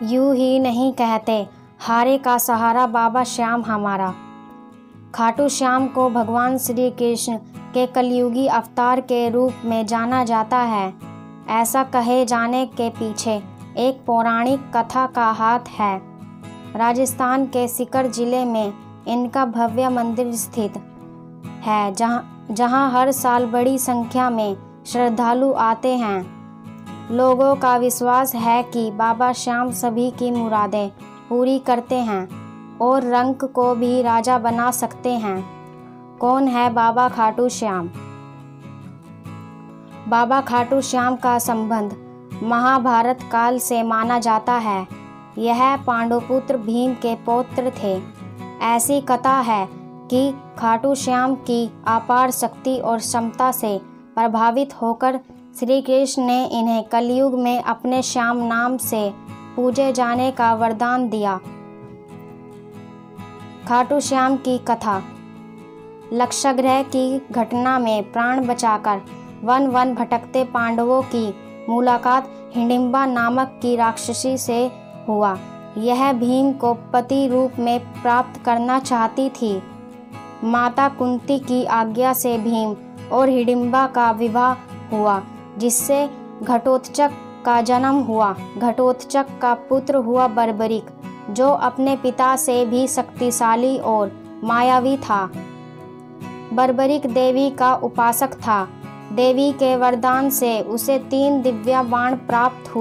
यूं ही नहीं कहते, हारे का सहारा बाबा श्याम हमारा। खाटू श्याम को भगवान श्री कृष्ण के कलयुगी अवतार के रूप में जाना जाता है। ऐसा कहे जाने के पीछे एक पौराणिक कथा का हाथ है। राजस्थान के सीकर जिले में इनका भव्य मंदिर स्थित है, जहां हर साल बड़ी संख्या में श्रद्धालु आते हैं। लोगों का विश्वास है कि बाबा श्याम सभी की मुरादें पूरी करते हैं और रंक को भी राजा बना सकते हैं। कौन है बाबा खाटू श्याम? बाबा खाटू श्याम का संबंध महाभारत काल से माना जाता है। यह पांडुपुत्र भीम के पौत्र थे। ऐसी कथा है कि खाटू श्याम की अपार शक्ति और क्षमता से प्रभावित होकर श्री कृष्ण ने इन्हें कलयुग में अपने श्याम नाम से पूजे जाने का वरदान दिया। खाटू श्याम की कथा। लक्षागृह की घटना में प्राण बचाकर वन वन भटकते पांडवों की मुलाकात हिडिंबा नामक की राक्षसी से हुआ। यह भीम को पति रूप में प्राप्त करना चाहती थी। माता कुंती की आज्ञा से भीम और हिडिंबा का विवाह हुआ, जिससे घटोत्कच का जन्म हुआ। घटोत्कच का पुत्र हुआ बर्बरिक, जो अपने पिता से भी शक्तिशाली और मायावी था। बर्बरिक देवी का उपासक था। देवी के वरदान से उसे 3 दिव्य बाण प्राप्त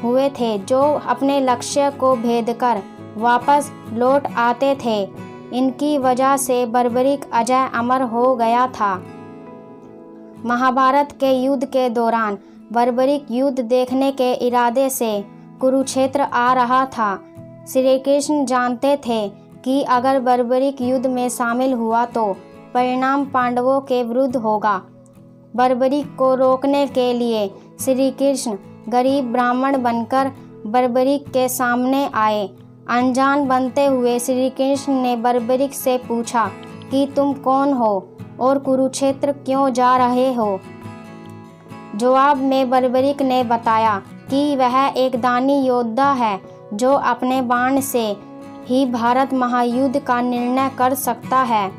हुए थे, जो अपने लक्ष्य को भेद कर वापस लौट आते थे। इनकी वजह से बर्बरिक अजय अमर हो गया था। महाभारत के युद्ध के दौरान बर्बरिक युद्ध देखने के इरादे से कुरुक्षेत्र आ रहा था। श्री कृष्ण जानते थे कि अगर बर्बरिक युद्ध में शामिल हुआ तो परिणाम पांडवों के विरुद्ध होगा। बर्बरिक को रोकने के लिए श्री कृष्ण गरीब ब्राह्मण बनकर बर्बरिक के सामने आए। अनजान बनते हुए श्री कृष्ण ने बर्बरिक से पूछा कि तुम कौन हो और कुरुक्षेत्र क्यों जा रहे हो। जवाब में बर्बरिक ने बताया कि वह एक दानी योद्धा है, जो अपने बाण से ही भारत महायुद्ध का निर्णय कर सकता है।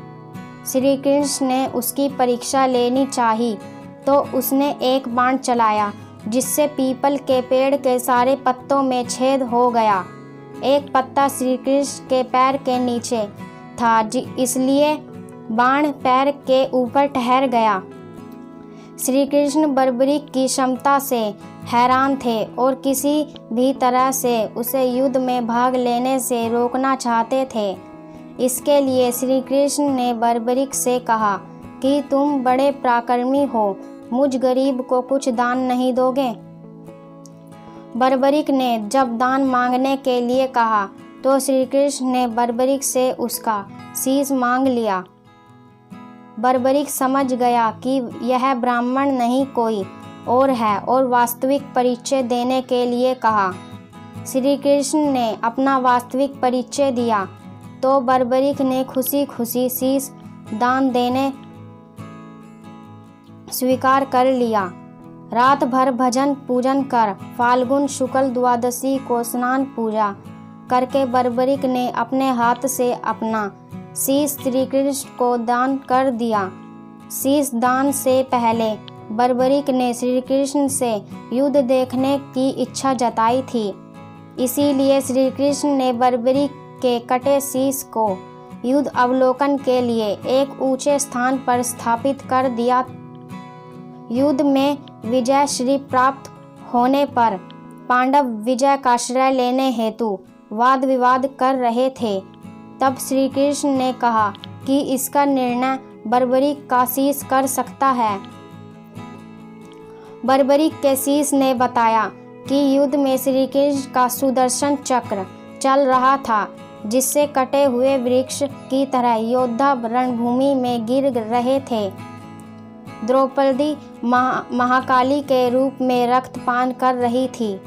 श्री कृष्ण ने उसकी परीक्षा लेनी चाही, तो उसने एक बाण चलाया, जिससे पीपल के पेड़ के सारे पत्तों में छेद हो गया। एक पत्ता श्री कृष्ण के पैर के नीचे था, इसलिए बाण पैर के ऊपर ठहर गया। श्री कृष्ण बर्बरिक की क्षमता से हैरान थे और किसी भी तरह से उसे युद्ध में भाग लेने से रोकना चाहते थे। इसके लिए श्री कृष्ण ने बर्बरिक से कहा कि तुम बड़े पराक्रमी हो, मुझ गरीब को कुछ दान नहीं दोगे। बर्बरिक ने जब दान मांगने के लिए कहा तो श्री कृष्ण ने बर्बरिक से उसका शीश मांग लिया। बर्बरिक समझ गया कि यह ब्राह्मण नहीं कोई और है और वास्तविक परिचय देने के लिए कहा। श्री कृष्ण ने अपना वास्तविक परिचय दिया तो बर्बरिक ने खुशी खुशी शीश दान देने स्वीकार कर लिया। रात भर भजन पूजन कर फाल्गुन शुक्ल द्वादशी को स्नान पूजा करके बर्बरिक ने अपने हाथ से अपना शीश श्री कृष्ण को दान कर दिया। शीश दान से पहले बर्बरिक ने श्री कृष्ण से युद्ध देखने की इच्छा जताई थी। इसीलिए श्री कृष्ण ने बर्बरिक के कटे शीश को युद्ध अवलोकन के लिए एक ऊंचे स्थान पर स्थापित कर दिया। युद्ध में विजय श्री प्राप्त होने पर पांडव विजय का श्रेय लेने हेतु वाद विवाद कर रहे थे। तब श्री कृष्ण ने कहा कि इसका निर्णय बर्बरिक का शीश कर सकता है। बर्बरिक के शीश ने बताया कि युद्ध में श्री कृष्ण का सुदर्शन चक्र चल रहा था, जिससे कटे हुए वृक्ष की तरह योद्धा रणभूमि में गिर रहे थे। द्रौपदी महाकाली के रूप में रक्तपान कर रही थी।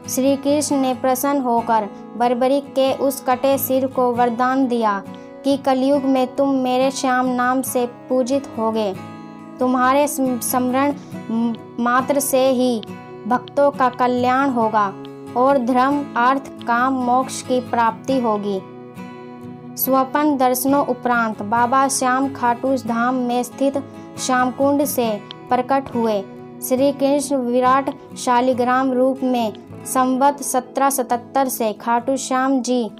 श्री कृष्ण ने प्रसन्न होकर बर्बरिक के उस कटे सिर को वरदान दिया कि कलयुग में तुम मेरे श्याम नाम से पूजित होगे। तुम्हारे स्मरण मात्र से ही भक्तों का कल्याण होगा और धर्म, अर्थ, काम, मोक्ष की प्राप्ति होगी। स्वप्न दर्शनों उपरांत बाबा श्याम खाटू धाम में स्थित श्यामकुंड से प्रकट हुए। श्री कृष्ण विराट शालिग्राम रूप में संवत 1777 से खाटू श्याम जी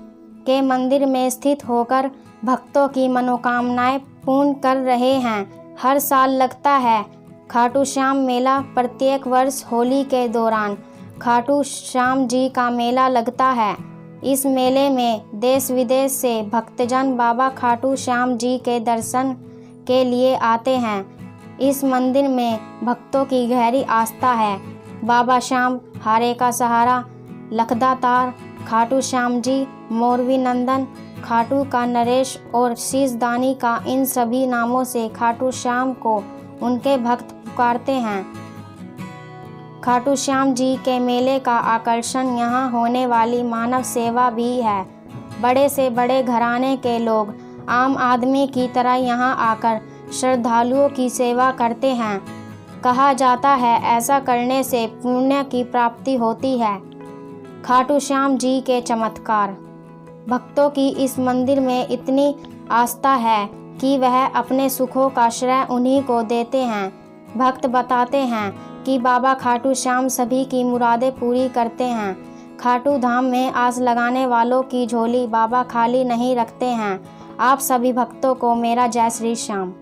के मंदिर में स्थित होकर भक्तों की मनोकामनाएं पूर्ण कर रहे हैं। हर साल लगता है खाटू श्याम मेला। प्रत्येक वर्ष होली के दौरान खाटू श्याम जी का मेला लगता है। इस मेले में देश विदेश से भक्तजन बाबा खाटू श्याम जी के दर्शन के लिए आते हैं। इस मंदिर में भक्तों की गहरी आस्था है। बाबा श्याम, हारे का सहारा, लखदातार, खाटू श्याम जी, मोरवी नंदन, खाटू का नरेश और शीशदानी का, इन सभी नामों से खाटू श्याम को उनके भक्त पुकारते हैं। खाटू श्याम जी के मेले का आकर्षण यहाँ होने वाली मानव सेवा भी है। बड़े से बड़े घराने के लोग आम आदमी की तरह यहाँ आकर श्रद्धालुओं की सेवा करते हैं। कहा जाता है ऐसा करने से पुण्य की प्राप्ति होती है। खाटू श्याम जी के चमत्कार। भक्तों की इस मंदिर में इतनी आस्था है कि वह अपने सुखों का श्रेय उन्हीं को देते हैं। भक्त बताते हैं कि बाबा खाटू श्याम सभी की मुरादें पूरी करते हैं। खाटू धाम में आस लगाने वालों की झोली बाबा खाली नहीं रखते हैं। आप सभी भक्तों को मेरा जय श्री श्याम।